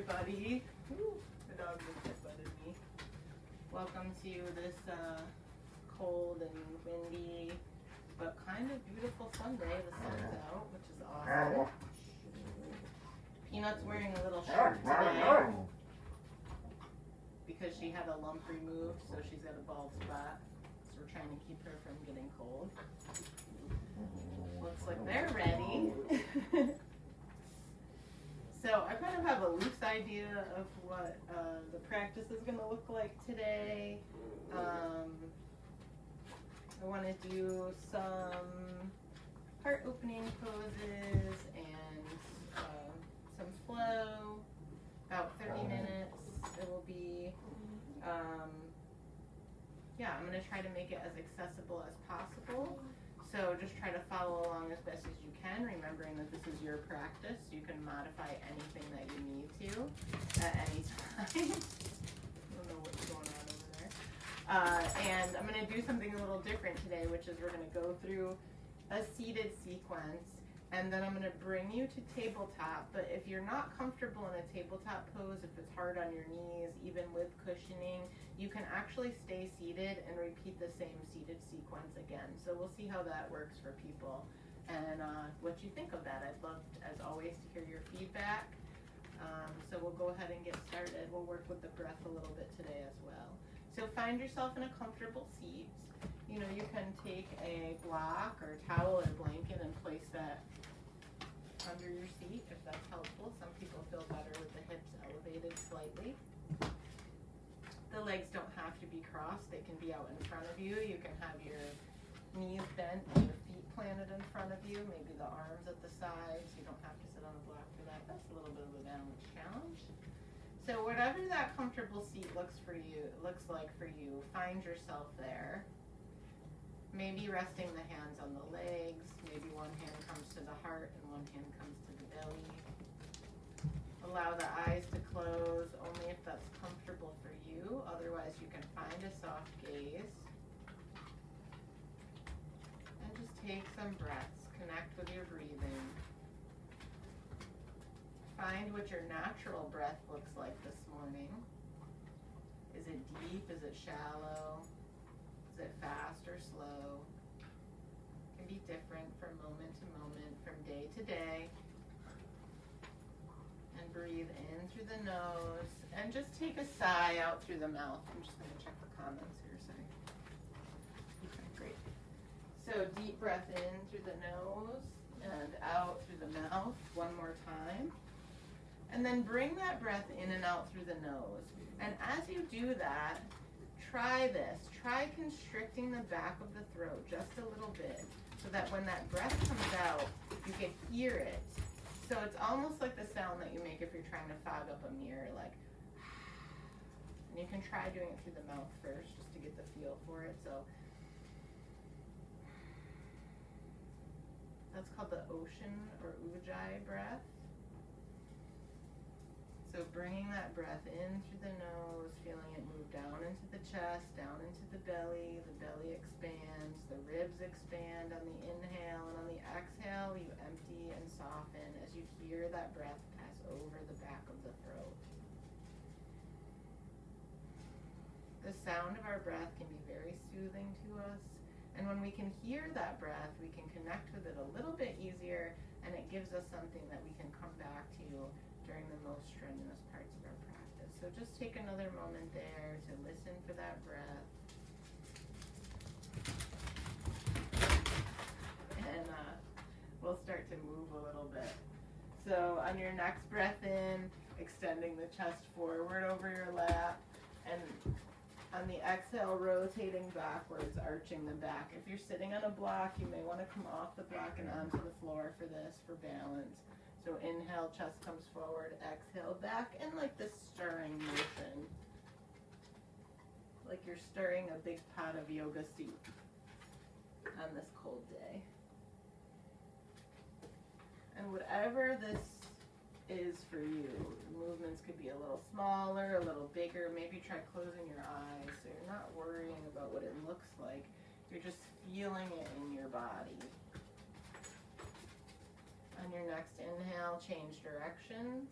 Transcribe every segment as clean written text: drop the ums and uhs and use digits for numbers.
everybody. Ooh, the dog just headbutted me. Welcome to this cold and windy, but kind of beautiful Sunday. The sun's out, which is awesome. Peanut's wearing a little shirt today because she had a lump removed, so she's got a bald spot. So we're trying to keep her from getting cold. Looks like they're ready. So I kind of have a loose idea of what the practice is going to look like today. I want to do some heart opening poses and some flow, about 30 minutes. It will be, I'm going to try to make it as accessible as possible. So just try to follow along as best as you can, remembering that this is your practice. You can modify anything that you need to at any time. I don't know what's going on over there. And I'm going to do something a little different today, which is we're going to go through a seated sequence, and then I'm going to bring you to tabletop. But if you're not comfortable in a tabletop pose, if it's hard on your knees, even with cushioning, you can actually stay seated and repeat the same seated sequence again. So we'll see how that works for people and what you think of that. I'd love, as always, to hear your feedback. So we'll go ahead and get started. We'll work with the breath a little bit today as well. So find yourself in a comfortable seat. You know, you can take a block or towel or blanket and place that under your seat if that's helpful. Some people feel better with the hips elevated slightly. The legs don't have to be crossed. They can be out in front of you. You can have your knees bent and your feet planted in front of you, maybe the arms at the sides. You don't have to sit on a block for that. That's a little bit of a balance challenge. So whatever that comfortable seat looks like for you, find yourself there. Maybe resting the hands on the legs. Maybe one hand comes to the heart and one hand comes to the belly. Allow the eyes to close only if that's comfortable for you. Otherwise, you can find a soft gaze. And just take some breaths. Connect with your breathing. Find what your natural breath looks like this morning. Is it deep? Is it shallow? Is it fast or slow? It can be different from moment to moment, from day to day. And breathe in through the nose. And just take a sigh out through the mouth. I'm just going to check the comments here. Sorry. Okay, great. So deep breath in through the nose and out through the mouth one more time. And then bring that breath in and out through the nose. And as you do that, try this. Try constricting the back of the throat just a little bit so that when that breath comes out, you can hear it. So it's almost like the sound that you make if you're trying to fog up a mirror, like, and you can try doing it through the mouth first just to get the feel for it. So that's called the ocean or ujjayi breath. So bringing that breath in through the nose, feeling it move down into the chest, down into the belly expands, the ribs expand on the inhale, and on the exhale, you empty and soften as you hear that breath pass over the back of the throat. The sound of our breath can be very soothing to us, and when we can hear that breath, we can connect with it a little bit easier, and it gives us something that we can come back to during the most strenuous parts of our practice. So just take another moment there to listen for that breath. And we'll start to move a little bit. So on your next breath in, extending the chest forward over your lap, and on the exhale, rotating backwards, arching the back. If you're sitting on a block, you may want to come off the block and onto the floor for this, for balance. So inhale, chest comes forward, exhale, back, and like this stirring motion. Like you're stirring a big pot of yoga soup on this cold day. And whatever this is for you, the movements could be a little smaller, a little bigger. Maybe try closing your eyes so you're not worrying about what it looks like. You're just feeling it in your body. On your next inhale, change directions.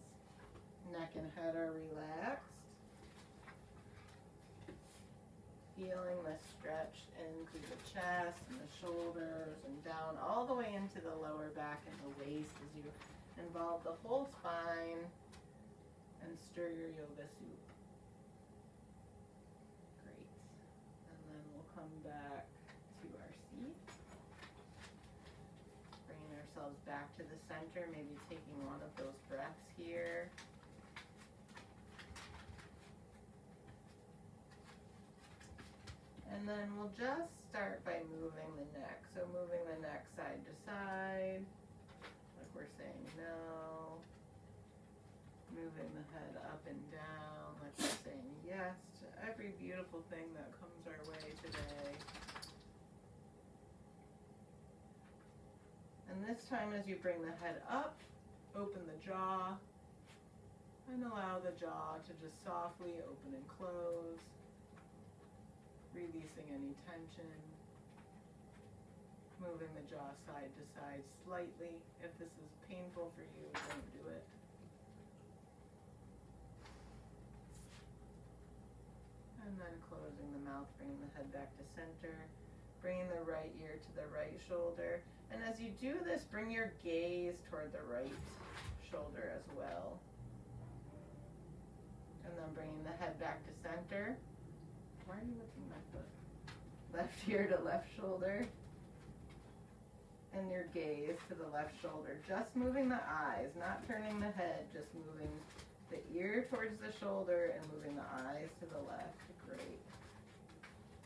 Neck and head are relaxed. Feeling the stretch into the chest and the shoulders and down all the way into the lower back and the waist as you involve the whole spine and stir your yoga soup. Great. And then we'll come back to our seat. Bringing ourselves back to the center, maybe taking one of those breaths here. And then we'll just start by moving the neck. So moving the neck side to side, like we're saying no. Moving the head up and down, like we're saying yes to every beautiful thing that comes our way today. And this time as you bring the head up, open the jaw, and allow the jaw to just softly open and close. Releasing any tension, moving the jaw side to side slightly. If this is painful for you, don't do it. And then closing the mouth, bringing the head back to center, bringing the right ear to the right shoulder. And as you do this, bring your gaze toward the right shoulder as well. And then bringing the head back to center. Why are you lifting my foot? Left ear to left shoulder. And your gaze to the left shoulder. Just moving the eyes, not turning the head, just moving the ear towards the shoulder and moving the eyes to the left. Great.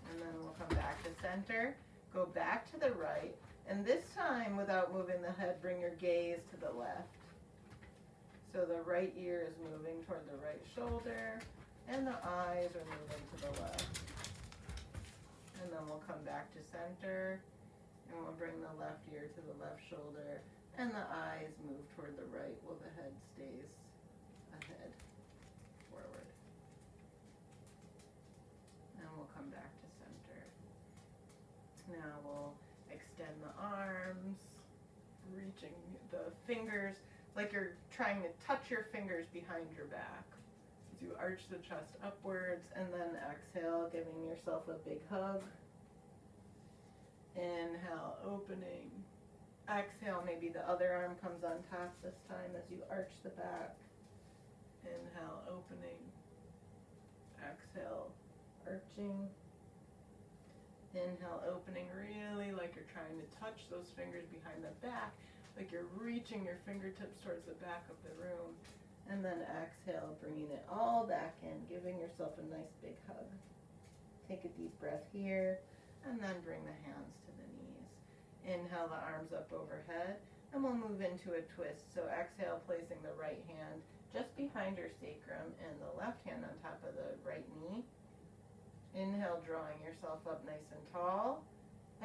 And then we'll come back to center. Go back to the right. And this time, without moving the head, bring your gaze to the left. So the right ear is moving toward the right shoulder. And the eyes are moving to the left. And then we'll come back to center. And we'll bring the left ear to the left shoulder. And the eyes move toward the right while the head stays ahead, forward. And we'll come back to center. Now we'll extend the arms, reaching the fingers, like you're trying to touch your fingers behind your back. You arch the chest upwards, and then exhale, giving yourself a big hug. Inhale, opening. Exhale, maybe the other arm comes on top this time as you arch the back. Inhale, opening. Exhale, arching. Inhale, opening, really like you're trying to touch those fingers behind the back, like you're reaching your fingertips towards the back of the room. And then exhale, bringing it all back in, giving yourself a nice big hug. Take a deep breath here, and then bring the hands to the knees. Inhale the arms up overhead, and we'll move into a twist. So exhale, placing the right hand just behind your sacrum and the left hand on top of the right knee. Inhale, drawing yourself up nice and tall.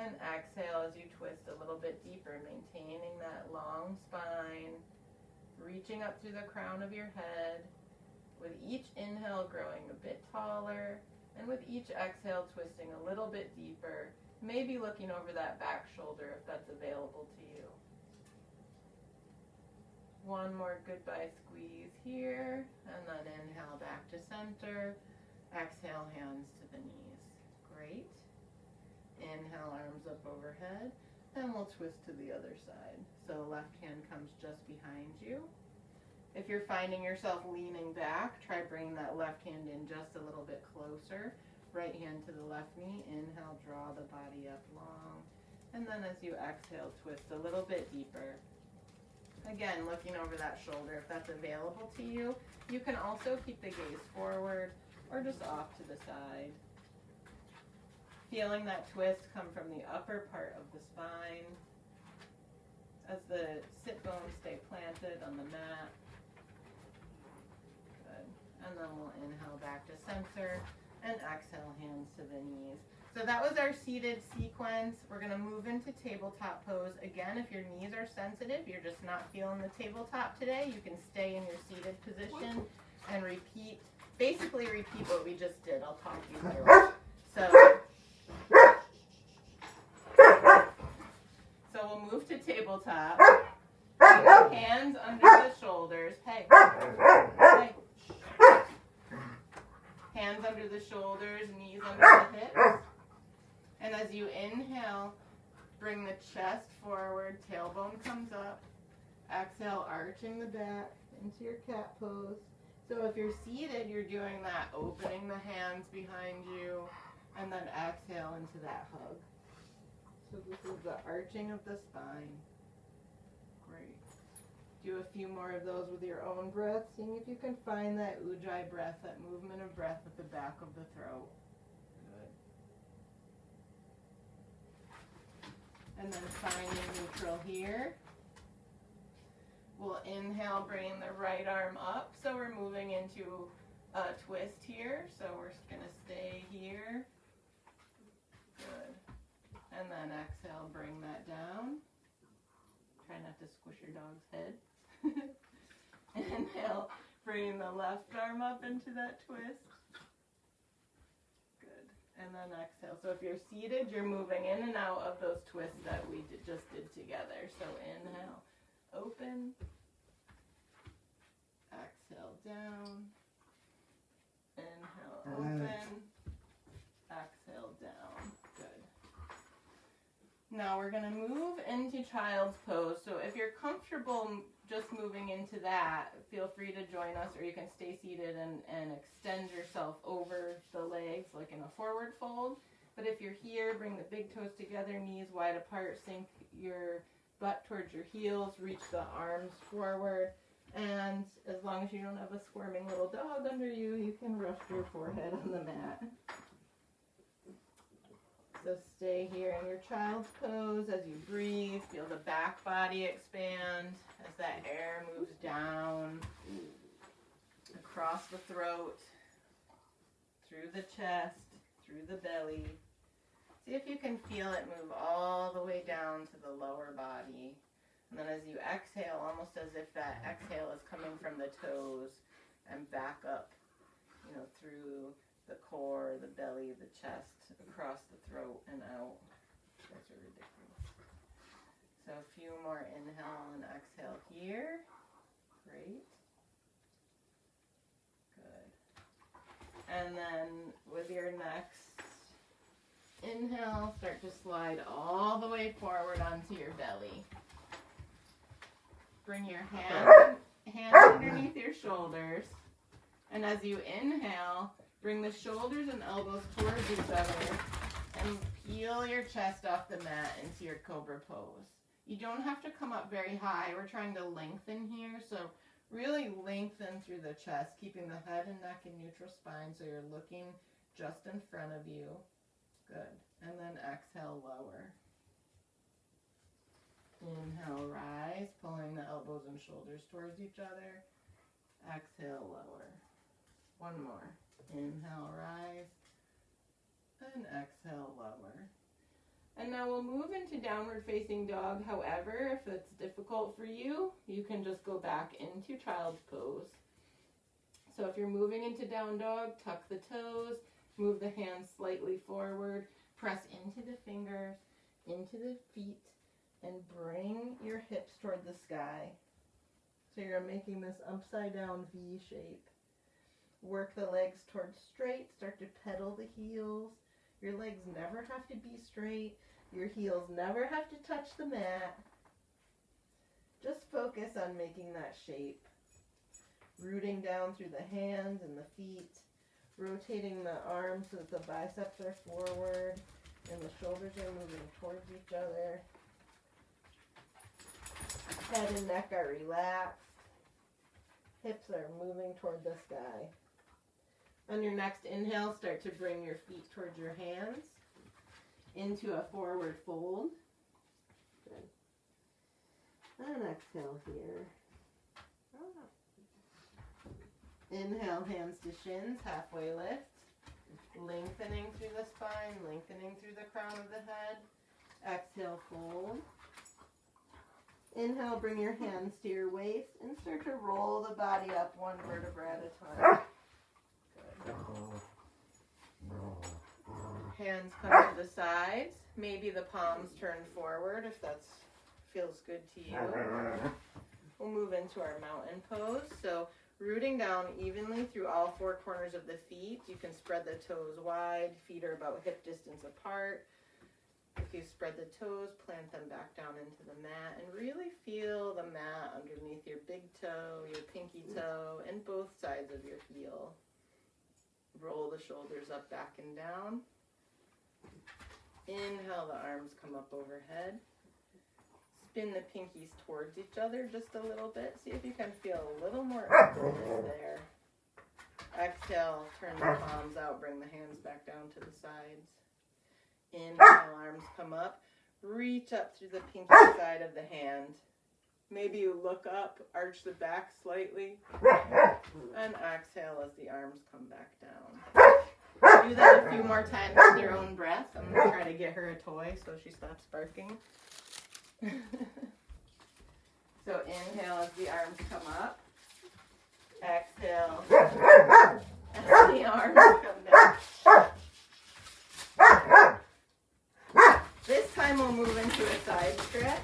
And exhale as you twist a little bit deeper, maintaining that long spine. Reaching up through the crown of your head, with each inhale growing a bit taller, and with each exhale twisting a little bit deeper, maybe looking over that back shoulder if that's available to you. One more goodbye squeeze here, and then inhale back to center, exhale hands to the knees. Great. Inhale arms up overhead. And we'll twist to the other side. So left hand comes just behind you. If you're finding yourself leaning back, try bringing that left hand in just a little bit closer. Right hand to the left knee. Inhale, draw the body up long. And then as you exhale, twist a little bit deeper. Again, looking over that shoulder if that's available to you. You can also keep the gaze forward or just off to the side. Feeling that twist come from the upper part of the spine as the sit bones stay planted on the mat. Good. And then we'll inhale back to center and exhale hands to the knees. So that was our seated sequence. We're going to move into tabletop pose. Again, if your knees are sensitive, you're just not feeling the tabletop today, you can stay in your seated position and basically repeat what we just did. I'll talk you through it. So we'll move to tabletop. Hands under the shoulders. Hey. hands under the shoulders, knees under the hips. And as you inhale, bring the chest forward, tailbone comes up. Exhale, arching the back into your cat pose. So if you're seated, you're doing that, opening the hands behind you, and then exhale into that hug. So this is the arching of the spine. Great. Do a few more of those with your own breath, seeing if you can find that ujjayi breath, that movement of breath at the back of the throat. Good. And then finding neutral here. We'll inhale, bringing the right arm up. So we're moving into a twist here. So we're going to stay here. Good. And then exhale, bring that down. Try not to squish your dog's head. Inhale, bringing the left arm up into that twist. Good. And then exhale. So if you're seated, you're moving in and out of those twists that we just did together. So inhale, open. Exhale, down. Inhale, open. Exhale, down. Good. Now we're going to move into child's pose. So if you're comfortable just moving into that, feel free to join us, or you can stay seated and extend yourself over the legs like in a forward fold. But if you're here, bring the big toes together, knees wide apart, sink your butt towards your heels, reach the arms forward. And as long as you don't have a squirming little dog under you, you can rest your forehead on the mat. So stay here in your child's pose as you breathe. Feel the back body expand as that air moves down, across the throat, through the chest, through the belly. See if you can feel it move all the way down to the lower body. And then as you exhale, almost as if that exhale is coming from the toes and back up, through the core, the belly, the chest, across the throat and out. Those are ridiculous. So a few more inhale and exhale here. Great. Good. And then with your next inhale, start to slide all the way forward onto your belly. Bring your hands underneath your shoulders. And as you inhale, bring the shoulders and elbows towards each other and peel your chest off the mat into your cobra pose. You don't have to come up very high. We're trying to lengthen here, so really lengthen through the chest, keeping the head and neck in neutral spine so you're looking just in front of you. Good. And then exhale, lower. Inhale, rise, pulling the elbows and shoulders towards each other. Exhale, lower. One more. Inhale, rise, and exhale, lower. And now we'll move into downward facing dog. However, if it's difficult for you, you can just go back into child's pose. So if you're moving into down dog, tuck the toes, move the hands slightly forward, press into the fingers, into the feet, and bring your hips toward the sky. So you're making this upside down V shape. Work the legs towards straight, start to pedal the heels. Your legs never have to be straight. Your heels never have to touch the mat. Just focus on making that shape. Rooting down through the hands and the feet. Rotating the arms so that the biceps are forward and the shoulders are moving towards each other. Head and neck are relaxed. Hips are moving toward the sky. On your next inhale, start to bring your feet towards your hands into a forward fold. Good. And exhale here. Inhale, hands to shins, halfway lift. Lengthening through the spine, lengthening through the crown of the head. Exhale, fold. Inhale, bring your hands to your waist and start to roll the body up one vertebra at a time. Good. Hands come to the sides. Maybe the palms turn forward if that feels good to you. We'll move into our mountain pose. So Rooting down evenly through all four corners of the feet. You can spread the toes wide. Feet are about hip distance apart. If you spread the toes, plant them back down into the mat and really feel the mat underneath your big toe, your pinky toe, and both sides of your heel. Roll the shoulders up, back, and down. Inhale, the arms come up overhead. Spin the pinkies towards each other just a little bit. See if you can feel a little more openness there. Exhale, turn the palms out, bring the hands back down to the sides. Inhale, arms come up. Reach up through the pinky side of the hand. Maybe you look up, arch the back slightly, and exhale as the arms come back down. Do that a few more times with your own breath. I'm going to try to get her a toy so she stops barking. So inhale as the arms come up. Exhale as the arms come down. This time we'll move into a side stretch.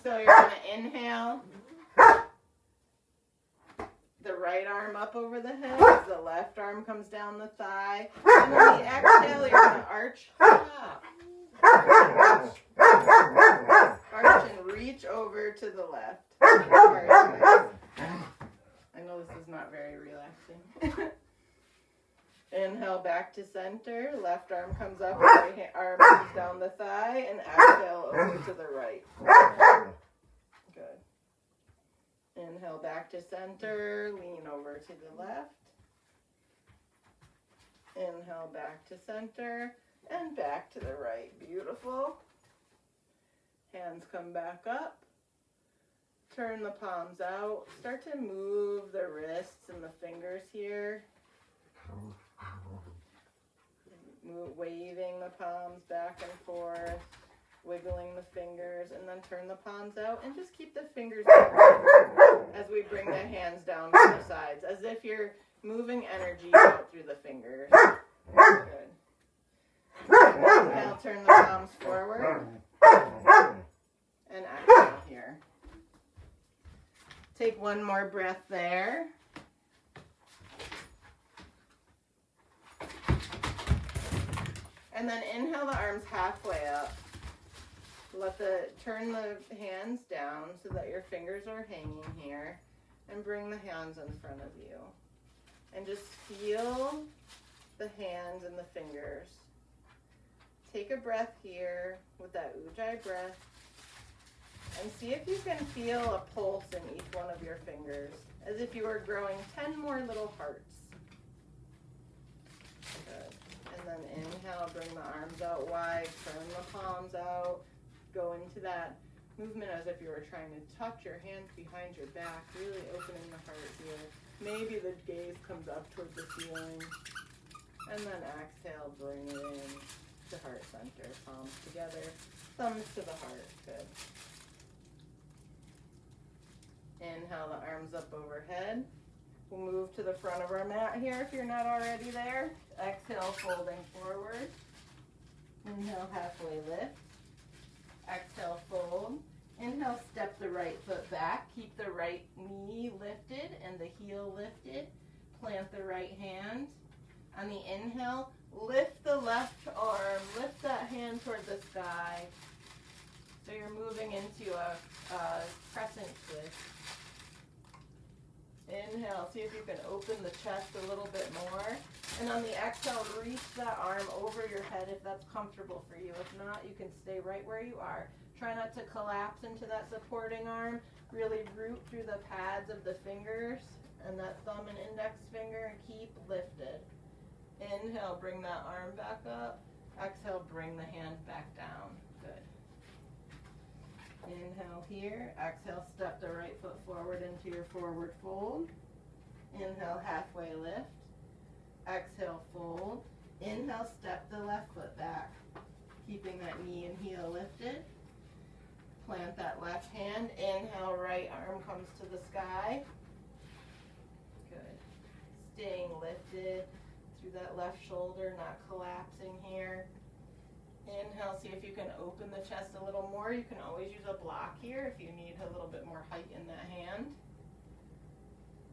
So you're going to inhale. The right arm up over the head. The left arm comes down the thigh. And on the exhale, you're going to arch up. Arch and reach over to the left. I know this is not very relaxing. Inhale back to center. Left arm comes up, right arm comes down the thigh, and exhale over to the right. Good. Inhale back to center. Lean over to the left. Inhale back to center and back to the right. Beautiful. Hands come back up. Turn the palms out. Start to move the wrists and the fingers here. Waving the palms back and forth, wiggling the fingers, and then turn the palms out and just keep the fingers moving as we bring the hands down to the sides, as if you're moving energy out through the fingers. Good. Now turn the palms forward and exhale here. Take one more breath there. And then inhale the arms halfway up. Turn the hands down so that your fingers are hanging here. And bring the hands in front of you. And just feel the hands and the fingers. Take a breath here with that Ujjayi breath. And see if you can feel a pulse in each one of your fingers. As if you were growing 10 more little hearts. Good. And then inhale, bring the arms out wide, turn the palms out, go into that movement as if you were trying to tuck your hands behind your back, really opening the heart here. Maybe the gaze comes up towards the ceiling. And then exhale, bring it in to heart center, palms together, thumbs to the heart. Good. Inhale the arms up overhead. We'll move to the front of our mat here if you're not already there. Exhale, folding forward. Inhale, halfway lift. Exhale, fold. Inhale, step the right foot back. Keep the right knee lifted and the heel lifted. Plant the right hand. On the inhale, lift the left arm. Lift that hand toward the sky. So you're moving into a crescent twist. Inhale, see if you can open the chest a little bit more. And on the exhale, reach that arm over your head if that's comfortable for you. If not, you can stay right where you are. Try not to collapse into that supporting arm. Really root through the pads of the fingers and that thumb and index finger and keep lifted. Inhale, bring that arm back up. Exhale, bring the hand back down. Good. Inhale here. Exhale, step the right foot forward into your forward fold. Inhale, halfway lift. Exhale, fold. Inhale, step the left foot back. Keeping that knee and heel lifted. Plant that left hand. Inhale, right arm comes to the sky. Good. Staying lifted through that left shoulder, not collapsing here. Inhale, see if you can open the chest a little more. You can always use a block here if you need a little bit more height in that hand.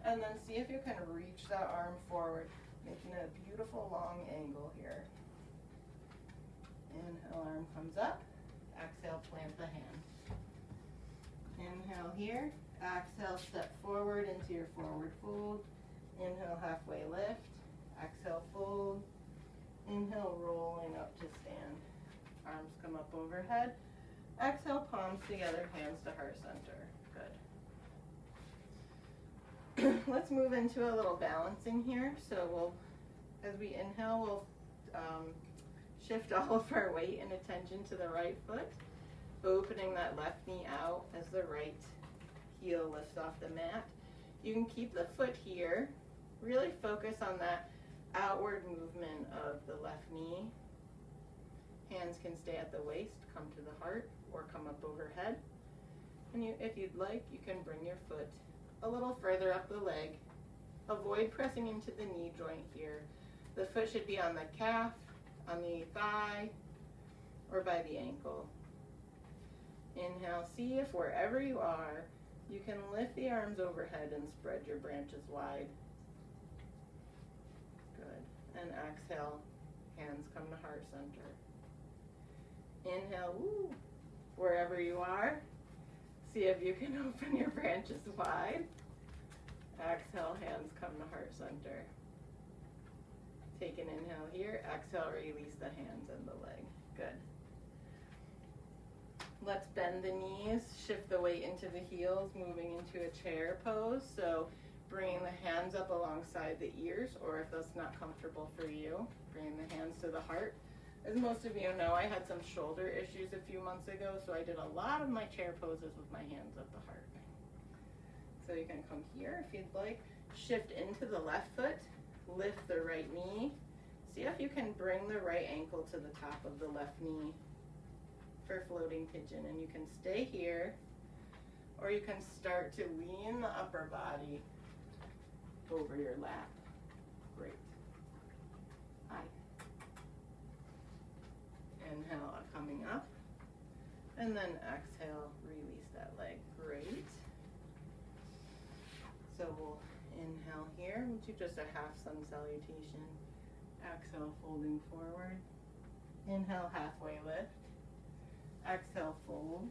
And then see if you can reach that arm forward, making a beautiful long angle here. Inhale, arm comes up. Exhale, plant the hand. Inhale here. Exhale, step forward into your forward fold. Inhale, halfway lift. Exhale, fold. Inhale, rolling up to stand. Arms come up overhead. Exhale, palms together, hands to heart center. Good. Let's move into a little balancing here. So as we inhale, we'll shift all of our weight and attention to the right foot, opening that left knee out as the right heel lifts off the mat. You can keep the foot here, really focus on that outward movement of the left knee. Hands can stay at the waist, come to the heart, or come up overhead. And if you'd like, you can bring your foot a little further up the leg. Avoid pressing into the knee joint here. The foot should be on the calf, on the thigh, or by the ankle. Inhale, see if wherever you are, you can lift the arms overhead and spread your branches wide. Good. And exhale, hands come to heart center. Inhale, woo, wherever you are, see if you can open your branches wide. Exhale, hands come to heart center. Take an inhale here, exhale, release the hands and the leg. Good. Let's bend the knees, shift the weight into the heels, moving into a chair pose. So bringing the hands up alongside the ears, or if that's not comfortable for you, bringing the hands to the heart. As most of you know, I had some shoulder issues a few months ago, so I did a lot of my chair poses with my hands at the heart. So you can come here if you'd like, shift into the left foot, lift the right knee. See if you can bring the right ankle to the top of the left knee for floating pigeon, and you can stay here, or you can start to lean the upper body over your lap. Great. Hi. Inhale, coming up, and then exhale, release that leg. Great. So we'll inhale here, we'll do just a half sun salutation. Exhale, folding forward. Inhale, halfway lift. Exhale, fold.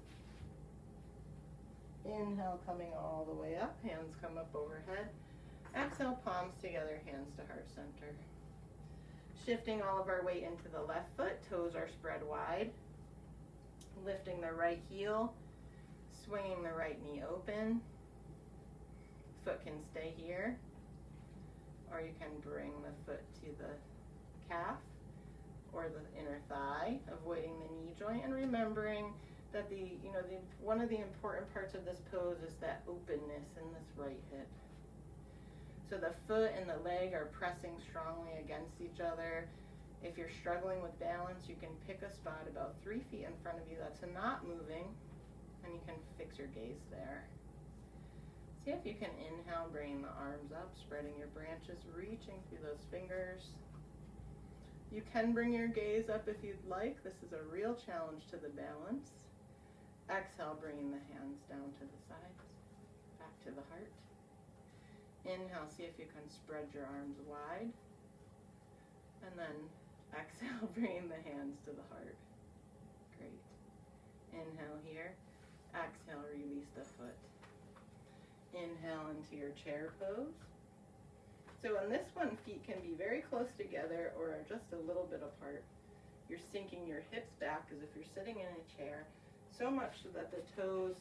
Inhale, coming all the way up, hands come up overhead. Exhale, palms together, hands to heart center. Shifting all of our weight into the left foot, toes are spread wide. Lifting the right heel, swinging the right knee open. Foot can stay here, or you can bring the foot to the calf or the inner thigh, avoiding the knee joint, and remembering that one of the important parts of this pose is that openness in this right hip. So the foot and the leg are pressing strongly against each other. If you're struggling with balance, you can pick a spot about 3 feet in front of you that's not moving, and you can fix your gaze there. See if you can inhale, bringing the arms up, spreading your branches, reaching through those fingers. You can bring your gaze up if you'd like. This is a real challenge to the balance. Exhale, bringing the hands down to the sides, back to the heart. Inhale, see if you can spread your arms wide. And then exhale, bringing the hands to the heart. Great. Inhale here. Exhale, release the foot. Inhale into your chair pose. So in this one, feet can be very close together or just a little bit apart. You're sinking your hips back as if you're sitting in a chair, so much so that the toes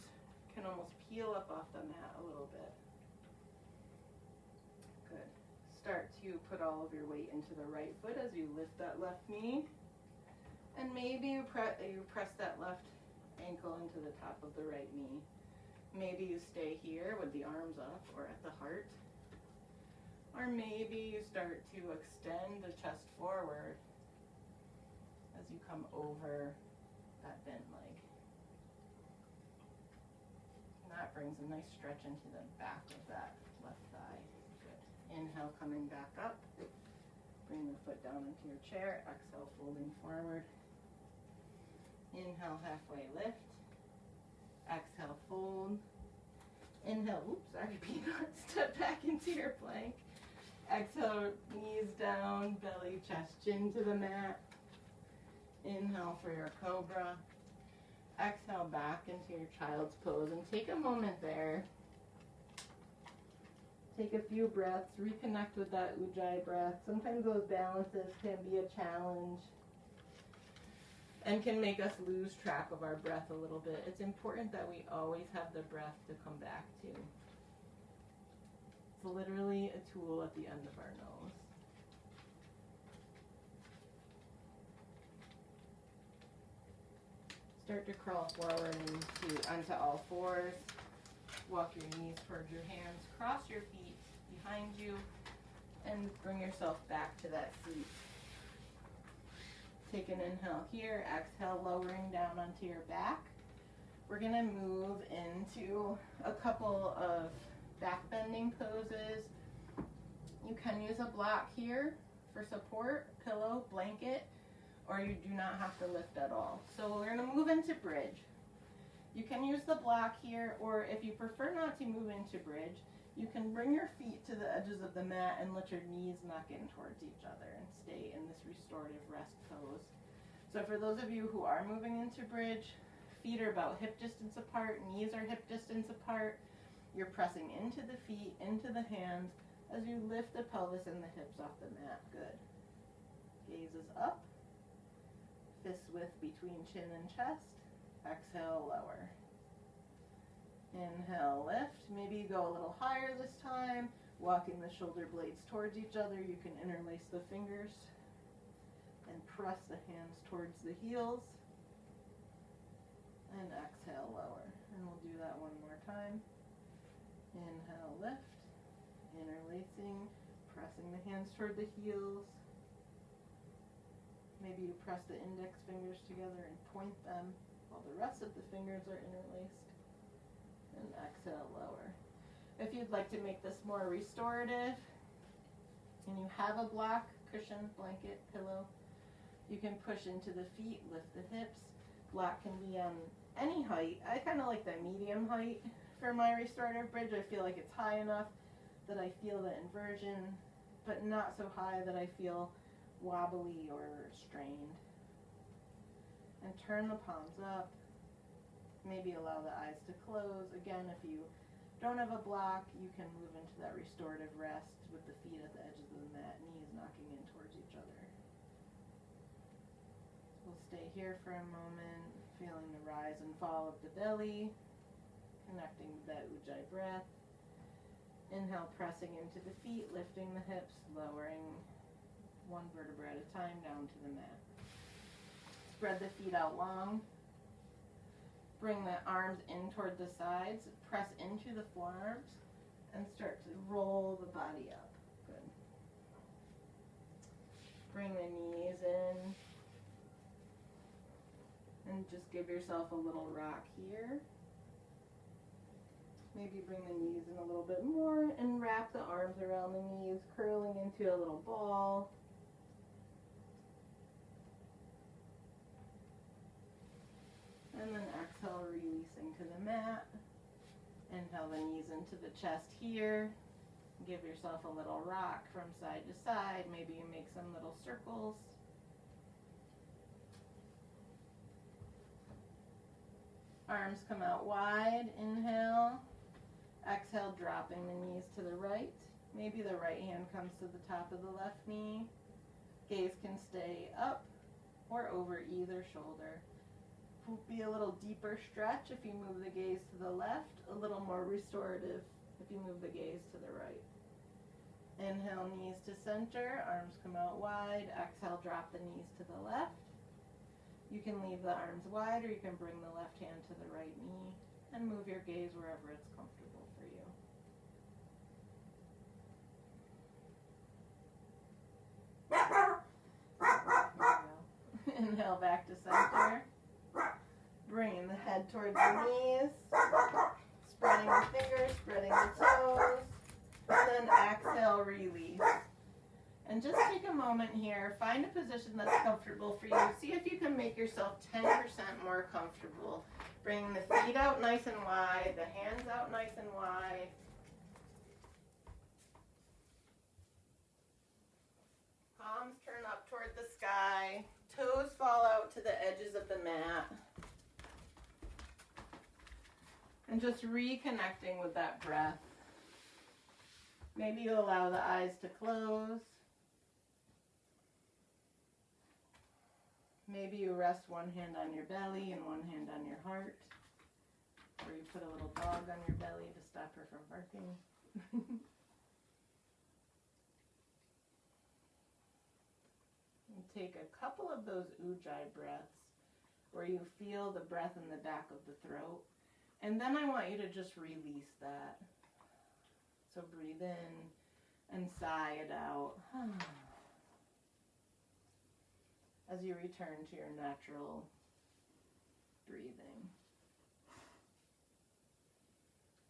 can almost peel up off the mat a little bit. Good. Start to put all of your weight into the right foot as you lift that left knee. And maybe you press that left ankle into the top of the right knee. Maybe you stay here with the arms up or at the heart. Or maybe you start to extend the chest forward as you come over that bent leg. And that brings a nice stretch into the back of that left thigh. Good. Inhale, coming back up. Bring the foot down into your chair. Exhale, folding forward. Inhale, halfway lift. Exhale, fold. Inhale, oops, sorry, Peanut. Step back into your plank. Exhale, knees down, belly, chest, chin to the mat. Inhale for your cobra. Exhale back into your child's pose and take a moment there. Take a few breaths, reconnect with that Ujjayi breath. Sometimes those balances can be a challenge and can make us lose track of our breath a little bit. It's important that we always have the breath to come back to. It's literally a tool at the end of our nose. Start to crawl forward onto all fours. Walk your knees towards your hands. Cross your feet behind you and bring yourself back to that seat. Take an inhale here. Exhale, lowering down onto your back. We're going to move into a couple of back bending poses. You can use a block here for support, pillow, blanket, or you do not have to lift at all. So we're going to move into bridge. You can use the block here, or if you prefer not to move into bridge, you can bring your feet to the edges of the mat and let your knees knock in towards each other and stay in this restorative rest pose. So for those of you who are moving into bridge, feet are about hip distance apart, knees are hip distance apart. You're pressing into the feet, into the hands as you lift the pelvis and the hips off the mat. Good. Gaze is up. Fists width between chin and chest. Exhale, lower. Inhale, lift. Maybe you go a little higher this time. Walking the shoulder blades towards each other. You can interlace the fingers and press the hands towards the heels. And exhale, lower. And we'll do that one more time. Inhale, lift. Interlacing. Pressing the hands toward the heels. Maybe you press the index fingers together and point them while the rest of the fingers are interlaced. And exhale, lower. If you'd like to make this more restorative, and you have a block, cushion, blanket, pillow, you can push into the feet, lift the hips. Block can be on any height. I kind of like the medium height for my restorative bridge. I feel like it's high enough that I feel the inversion, but not so high that I feel wobbly or strained. And turn the palms up. Maybe allow the eyes to close. Again, if you don't have a block, you can move into that restorative rest with the feet at the edges of the mat, knees knocking in towards each other. We'll stay here for a moment, feeling the rise and fall of the belly, connecting with that Ujjayi breath. Inhale, pressing into the feet, lifting the hips, lowering one vertebra at a time down to the mat. Spread the feet out long. Bring the arms in toward the sides. Press into the forearms and start to roll the body up. Good. Bring the knees in. And just give yourself a little rock here. Maybe bring the knees in a little bit more and wrap the arms around the knees, curling into a little ball. And then exhale, releasing to the mat. Inhale the knees into the chest here. Give yourself a little rock from side to side. Maybe you make some little circles. Arms come out wide. Inhale. Exhale, dropping the knees to the right. Maybe the right hand comes to the top of the left knee. Gaze can stay up or over either shoulder. Be a little deeper stretch if you move the gaze to the left, a little more restorative if you move the gaze to the right. Inhale, knees to center, arms come out wide. Exhale, drop the knees to the left. You can leave the arms wide or you can bring the left hand to the right knee and move your gaze wherever it's comfortable for you. There you go. Inhale back to center. Bringing the head towards the knees, spreading the fingers, spreading the toes, and then exhale, release. And just take a moment here, find a position that's comfortable for you. See if you can make yourself 10% more comfortable. Bring the feet out nice and wide, the hands out nice and wide. Palms turn up toward the sky. Toes fall out to the edges of the mat. And just reconnecting with that breath. Maybe you allow the eyes to close. Maybe you rest one hand on your belly and one hand on your heart. Or you put a little dog on your belly to stop her from barking. And take a couple of those ujjayi breaths where you feel the breath in the back of the throat. And then I want you to just release that. So breathe in and sigh it out. As you return to your natural breathing.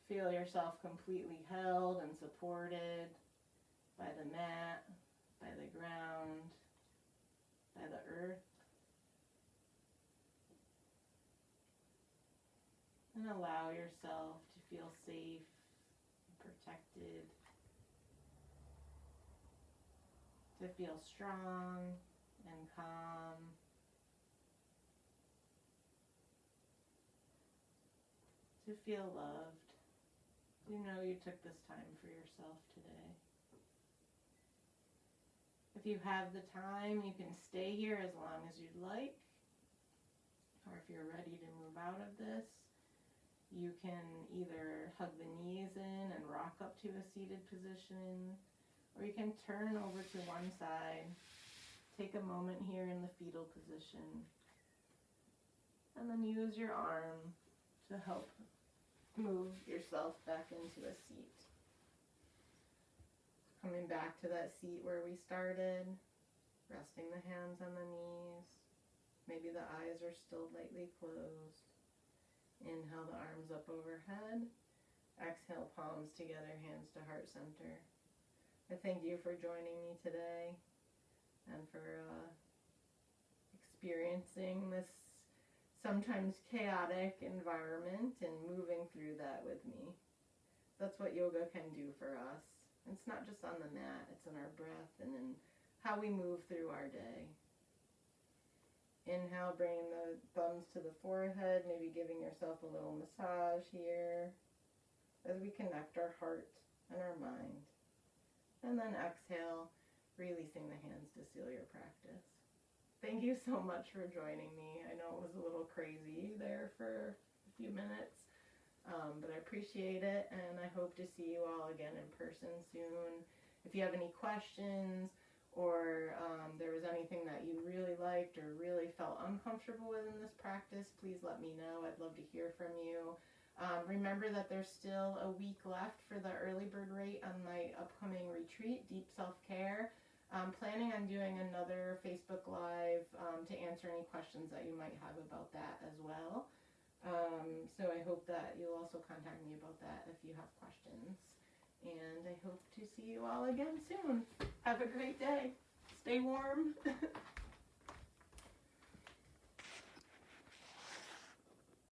Feel yourself completely held and supported by the mat, by the ground, by the earth. And allow yourself to feel safe, protected, to feel strong and calm. To feel loved. You know you took this time for yourself today. If you have the time, you can stay here as long as you'd like. Or if you're ready to move out of this, you can either hug the knees in and rock up to a seated position, or you can turn over to one side. Take a moment here in the fetal position, and then use your arm to help move yourself back into a seat. Coming back to that seat where we started, resting the hands on the knees. Maybe the eyes are still lightly closed. Inhale the arms up overhead. Exhale, palms together, hands to heart center. I thank you for joining me today and for experiencing this sometimes chaotic environment and moving through that with me. That's what yoga can do for us. It's not just on the mat, it's in our breath and in how we move through our day. Inhale, bringing the thumbs to the forehead, maybe giving yourself a little massage here as we connect our heart and our mind. And then exhale, releasing the hands to seal your practice. Thank you so much for joining me. I know it was a little crazy there for a few minutes, but I appreciate it, and I hope to see you all again in person soon. If you have any questions, or there was anything that you really liked or really felt uncomfortable with in this practice, please let me know. I'd love to hear from you. Remember that there's still a week left for the early bird rate on my upcoming retreat, Deep Self-Care. I'm planning on doing another Facebook Live to answer any questions that you might have about that as well. So I hope that you'll also contact me about that if you have questions. And I hope to see you all again soon. Have a great day. Stay warm.